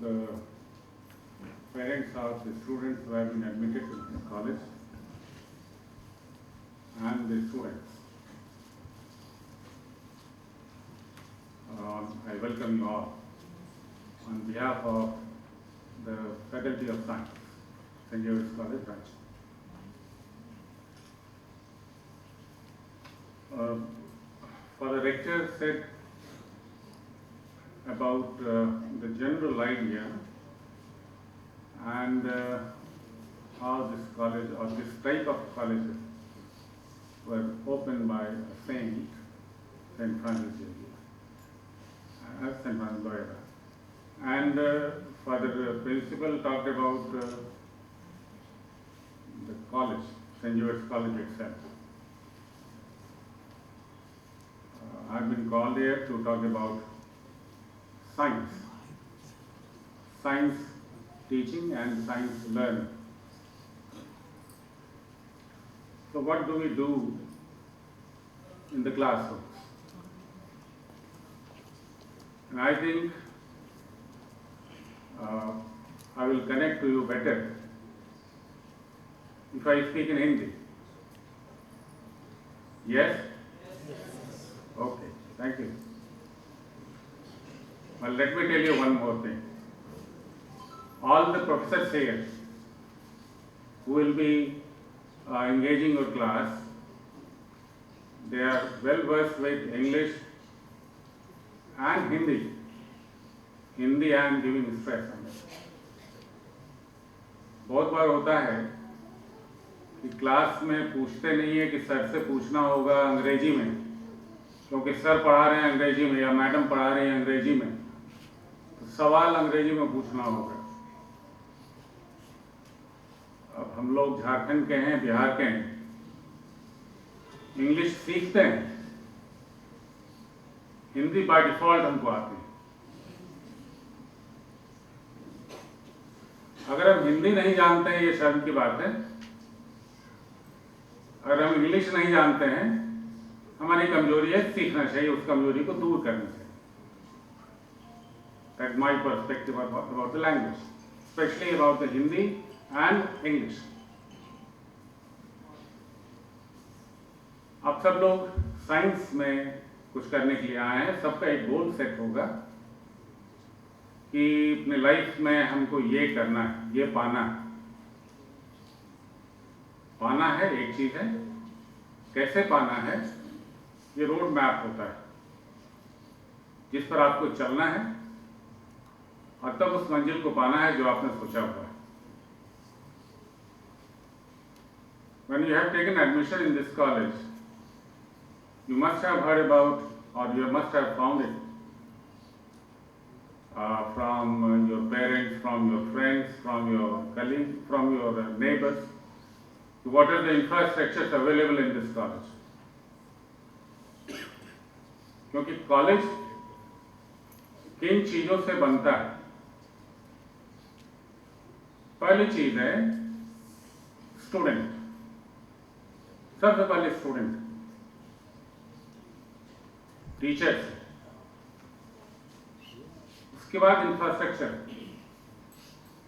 the parents of the students who have been admitted to this college and the students. I welcome you all on behalf of the Faculty of Science, St. David's College, Ranchi. For the lecture said about the general idea and how this college or this type of colleges were opened by a saint, St. Francis Xavier, St. Francis Loyola. And Father Principal talked about the college, St. David's College itself. I've been called here to talk about science teaching and science learning. So what do we do in the classrooms? And I think I will connect to you better if I speak in Hindi. Yes? Okay, thank you. Well, let me tell you one more thing. All the professors here who will be engaging your class, they are well versed with English and Hindi. Hindi I am giving stress on it. बहुत बार होता है कि class में पूछते नहीं है कि sir से पूछना होगा अंग्रेजी में, क्योंकि सर पढ़ा रहे हैं अंग्रेजी में या मैडम पढ़ा रही हैं अंग्रेजी में, तो सवाल अंग्रेजी में पूछना होगा। अब हम लोग झारखंड के हैं, बिहार के हैं, इंग्लिश सीखते हैं, हिंदी बाय डिफॉल्ट हमको आती है। अगर हम हिंदी नहीं जानते हैं, ये शर्म की बात है। अगर हम इंग्लिश नहीं जानते हैं, हमारी कमजोरी है, सीखना चाहिए, उस कमजोरी को दूर करना चाहिए। That's my perspective about the language, especially about the Hindi and English. आप सब लोग साइंस में कुछ करने के लिए आए हैं, सबका एक गोल सेट होगा कि अपने लाइफ में हमको ये करना है, ये पाना है। पाना है एक चीज है, कैसे पाना है ये रोड मैप होता है जिस पर आपको चलना है और तब उस मंजिल को पाना है जो आपने सोचा हुआ है। When you have taken admission in this college, you must have heard about, or you must have found it from your parents, from your friends, from your colleagues, from your neighbors. What are the infrastructures available in this college? क्योंकि college किन चीजों से बनता है? पहली चीज है student, सबसे पहले स्टूडेंट, टीचर्स, उसके बाद इंफ्रास्ट्रक्चर,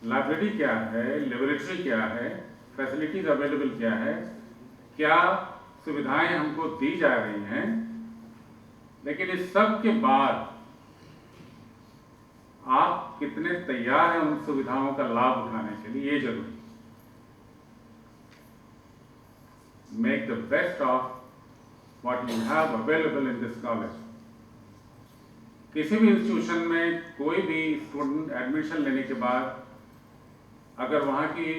लाइब्रेरी क्या है, लेबोरेटरी क्या है, फैसिलिटीज अवेलेबल क्या है, क्या सुविधाएं हमको दी जा रही हैं। लेकिन इस सब के बाद आप कितने तैयार हैं उन सुविधाओं का लाभ उठाने के लिए, ये जरूरी। Make the best of what you have available in this college. किसी भी इंस्टीट्यूशन में कोई भी स्टूडेंट एडमिशन लेने के बाद अगर वहां की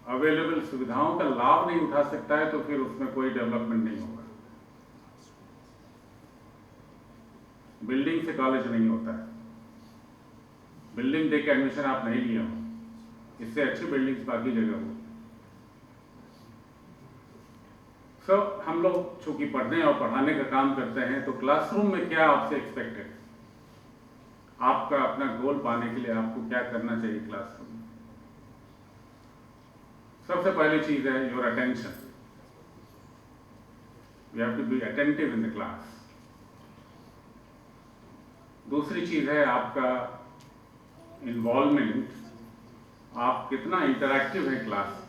अवेलेबल सुविधाओं का लाभ नहीं उठा सकता है तो फिर उसमें कोई डेवलपमेंट नहीं होगा। बिल्डिंग से कॉलेज नहीं होता है। बिल्डिंग देख के एडमिशन आप नहीं लिए हो, इससे अच्छी बिल्डिंग्स बाकी जगह हो। हम लोग चूंकि पढ़ने और पढ़ाने का काम करते हैं, तो क्लासरूम में क्या आपसे एक्सपेक्टेड, आपका अपना गोल पाने के लिए आपको क्या करना चाहिए क्लासरूम में? सबसे पहली चीज है your attention. You have to be attentive in the class. दूसरी चीज है आपका इन्वॉल्वमेंट, आप कितना इंटरैक्टिव है क्लास,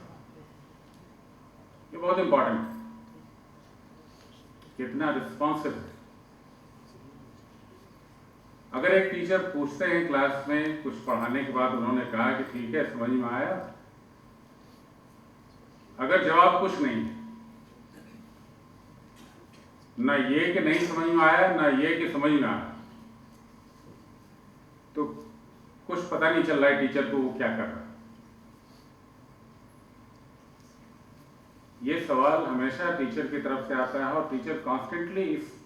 ये बहुत इंपॉर्टेंट है। कितना रिस्पॉन्सिव है। अगर एक टीचर पूछते हैं क्लास में कुछ पढ़ाने के बाद, उन्होंने कहा कि ठीक है समझ में आया, अगर जवाब कुछ नहीं है, ना ये कि नहीं समझ में आया, ना ये कि समझ में आया, तो कुछ पता नहीं चल रहा है टीचर को वो क्या कर रहा है। ये सवाल हमेशा टीचर की तरफ से आता है और टीचर कॉन्स्टेंटली इस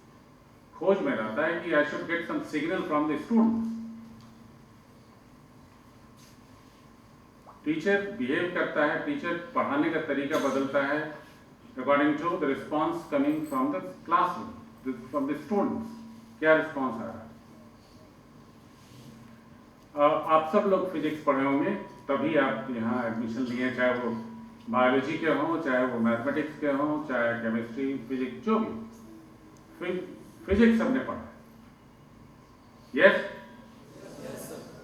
खोज में रहता है कि I should get some signal from the student. Teacher behave करता है, टीचर पढ़ाने का तरीका बदलता है according to the response coming from the classroom, from the students. क्या रिस्पॉन्स आ रहा है। आप सब लोग फिजिक्स पढ़े होंगे, तभी आप यहाँ एडमिशन लिए, चाहे वो बायोलॉजी के हों, चाहे वो मैथमेटिक्स के हों, चाहे केमिस्ट्री, फिजिक्स, जो भी। फिजिक्स सबने पढ़ा है, यस?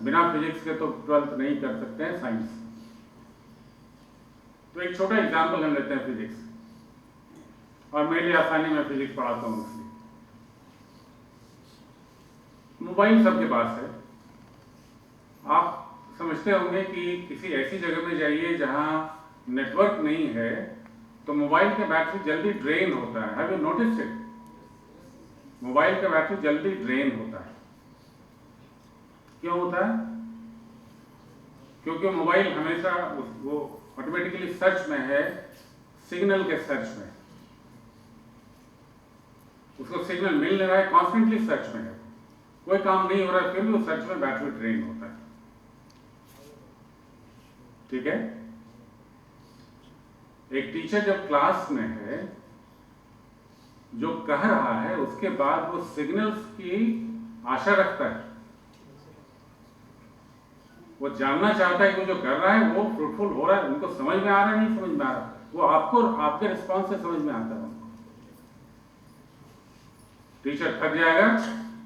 बिना फिजिक्स के तो 12th नहीं कर सकते हैं साइंस। तो एक छोटा एग्जाम्पल हम लेते हैं फिजिक्स, और मेरे लिए आसानी में फिजिक्स पढ़ाता हूँ इसलिए। मोबाइल सबके पास है। आप समझते होंगे कि किसी ऐसी जगह में जाइए जहां नेटवर्क नहीं है तो मोबाइल का बैटरी जल्दी ड्रेन होता है। Have you noticed it? Mobile का बैटरी जल्दी ड्रेन होता है। क्यों होता है? क्योंकि मोबाइल हमेशा वो ऑटोमेटिकली सर्च में है, सिग्नल के सर्च में। उसको सिग्नल मिल नहीं रहा है, कॉन्स्टेंटली सर्च में है, कोई काम नहीं हो रहा है, फिर भी वो सर्च में बैटरी ड्रेन होता है। ठीक है? एक टीचर जब क्लास में है, जो कह रहा है उसके बाद वो सिग्नल्स की आशा रखता है। वो जानना चाहता है कि जो कर रहा है वो फ्रूटफुल हो रहा है, उनको समझ में आ रहा है, नहीं समझ में आ रहा, वो आपको आपके रिस्पॉन्स से समझ में आता है। टीचर थक जाएगा,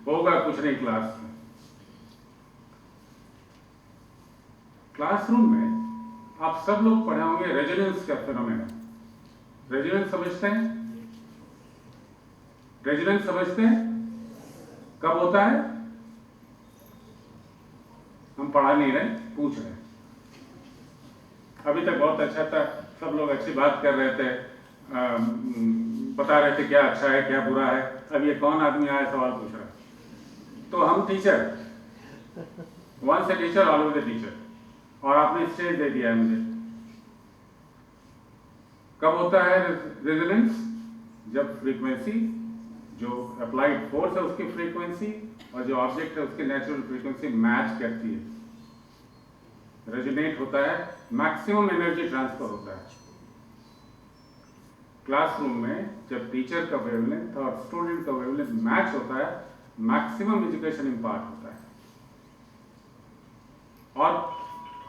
होगा कुछ नहीं क्लास में। क्लासरूम में आप सब लोग पढ़े होंगे रेजोनेंस का फिनोमेना। रेजोनेंस समझते हैं? रेजोनेंस समझते हैं? कब होता है? हम पढ़ा नहीं रहे, पूछ रहे हैं। अभी तक बहुत अच्छा था, सब लोग अच्छी बात कर रहे थे, बता रहे थे क्या अच्छा है क्या बुरा है। अब ये कौन आदमी आया सवाल पूछ रहा है? तो हम teacher, once a teacher always a teacher, और आपने स्टेज दे दिया है मुझे। कब होता है रेजोनेंस? जब फ्रीक्वेंसी, जो अप्लाइड फोर्स है उसकी फ्रीक्वेंसी और जो ऑब्जेक्ट है उसकी नेचुरल फ्रीक्वेंसी मैच करती है। रेजोनेट होता है, मैक्सिमम एनर्जी ट्रांसफर होता है। क्लासरूम में जब टीचर का वेवलेंथ और स्टूडेंट का वेवलेंथ मैच होता है, मैक्सिमम एजुकेशन इम्पार्ट होता है। और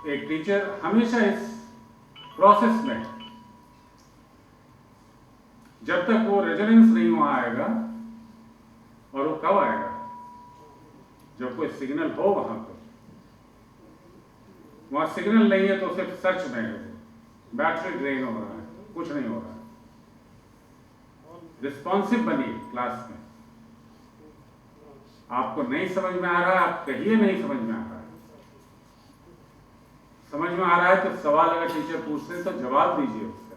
एक टीचर हमेशा इस प्रोसेस में, जब तक वो रेजोनेंस नहीं वहां आएगा, और वो कब आएगा? जब कोई सिग्नल हो वहां पर। वहां सिग्नल नहीं है तो सिर्फ सर्च में है, बैटरी ड्रेन हो रहा है, कुछ नहीं हो रहा है। रिस्पॉन्सिव बनिए क्लास में। आपको नहीं समझ में आ रहा है, आप कहिए नहीं समझ में आ रहा है। समझ में आ रहा है तो सवाल अगर टीचर पूछते हैं तो जवाब दीजिए उसका,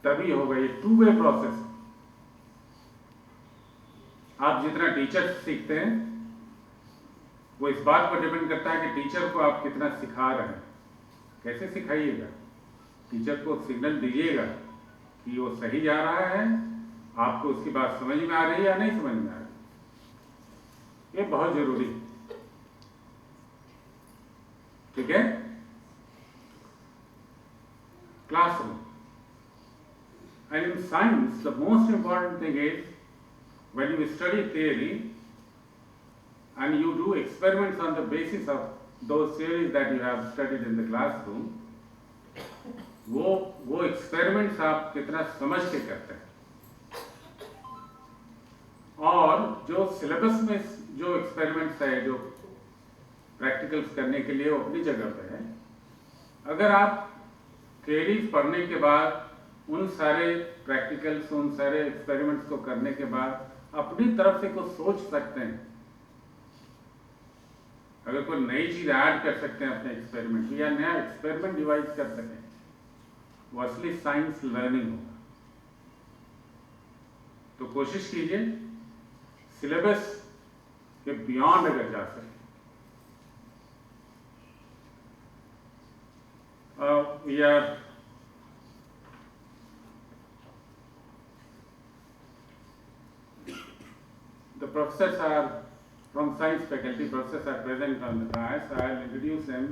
तभी होगा। ये टू वे प्रोसेस। आप जितना टीचर सीखते हैं वो इस बात पर डिपेंड करता है कि टीचर को आप कितना सिखा रहे हैं। कैसे सिखाइएगा? टीचर को सिग्नल दीजिएगा कि वो सही जा रहा है, आपको उसकी बात समझ में आ रही है या नहीं समझ में आ रही। ये बहुत जरूरी है। ठीक है? Classroom. And in science, the most important thing is when you study theory and you do experiments on the basis of those theories that you have studied in the classroom, वो एक्सपेरिमेंट्स आप कितना समझ के करते हैं, और जो syllabus में जो एक्सपेरिमेंट्स है, जो प्रैक्टिकल्स करने के लिए वो अपनी जगह पे है। अगर आप थ्योरीज पढ़ने के बाद उन सारे प्रैक्टिकल्स, उन सारे एक्सपेरिमेंट्स को करने के बाद अपनी तरफ से कुछ सोच सकते हैं, अगर कोई नई चीज ऐड कर सकते हैं अपने एक्सपेरिमेंट या नया एक्सपेरिमेंट डिवाइस कर सकें, वो असली साइंस लर्निंग होगा। तो कोशिश कीजिए सिलेबस के बियॉन्ड अगर जा सके। We are the professors are from science faculty. Professors are present on the dais. I will introduce them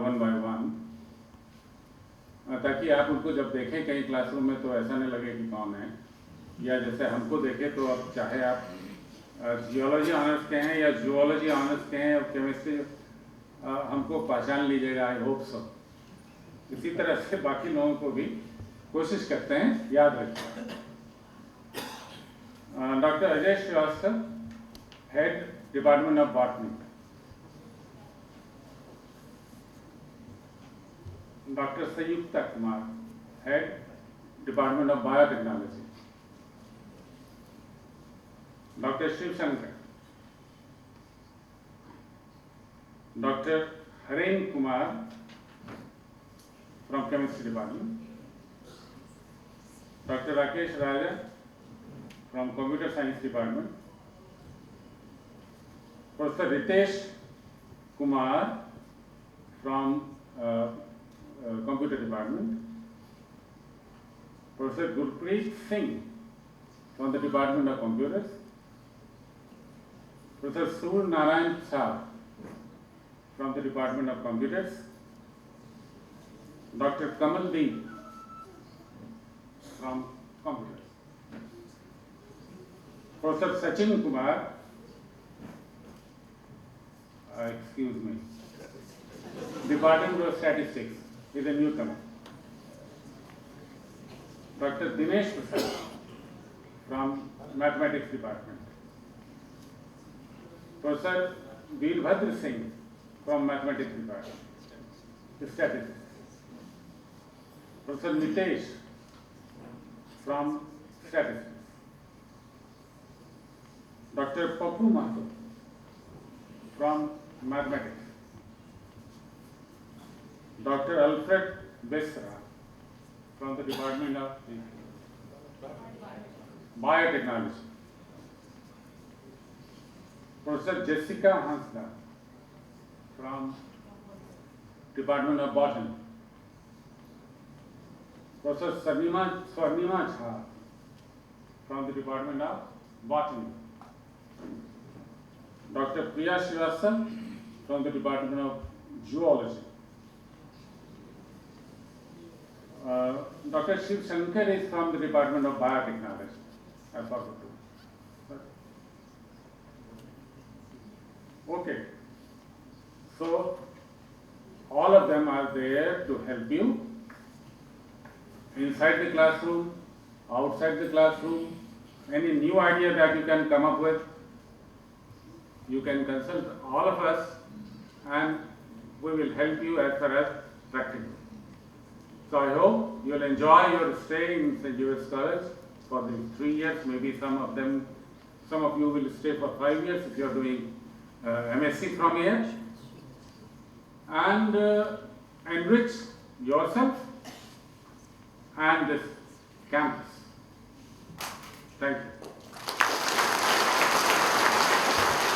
one by one, ताकि आप उनको जब देखें कहीं क्लासरूम में तो ऐसा नहीं लगे कि कौन है, या जैसे हमको देखें तो अब चाहे आप जियोलॉजी ऑनर्स के हैं या जूलॉजी ऑनर्स के हैं, केमिस्ट्री हमको पहचान लीजिएगा। I hope so. इसी तरह से बाकी लोगों को भी कोशिश करते हैं याद रखिए। Doctor Ajay Shrivastava, head department of botany. Doctor Sanyukta Kumar, head department of biotechnology. Doctor Shivshankar, doctor Haren Kumar from chemistry department, Dr. Rakesh Raja from computer science department, Professor Ritesh Kumar from computer department, Professor Gurpreet Singh from the department of computers, Professor Sur Narayan Shah from the department of computers, Dr. Kamal Deep from computers, Professor Sachin Kumar, excuse me, Department of Statistics, is a newcomer. Dr. Dinesh Prasad from Mathematics Department, Professor Veerbhadra Singh from Mathematics Department, Statistics. Professor Nitesh from Statistics. Dr. Papu Mahato from Mathematics. Dr. Alfred Besra from the Department of Biotechnology. Professor Jessica Hansda from Department of Botany. Professor Swarnima Jha from the Department of Botany. Dr. Priya Srivastava from the Department of Zoology. Dr. Shiv Shankar is from the Department of Biotechnology. I forgot to. Okay. So all of them are there to help you inside the classroom, outside the classroom. Any new idea that you can come up with, you can consult all of us and we will help you as far as practical. So I hope you will enjoy your stay in St. Joseph's College for these 3 years. Maybe some of you will stay for 5 years if you are doing MSc from here, and enrich yourself and this campus. Thank you.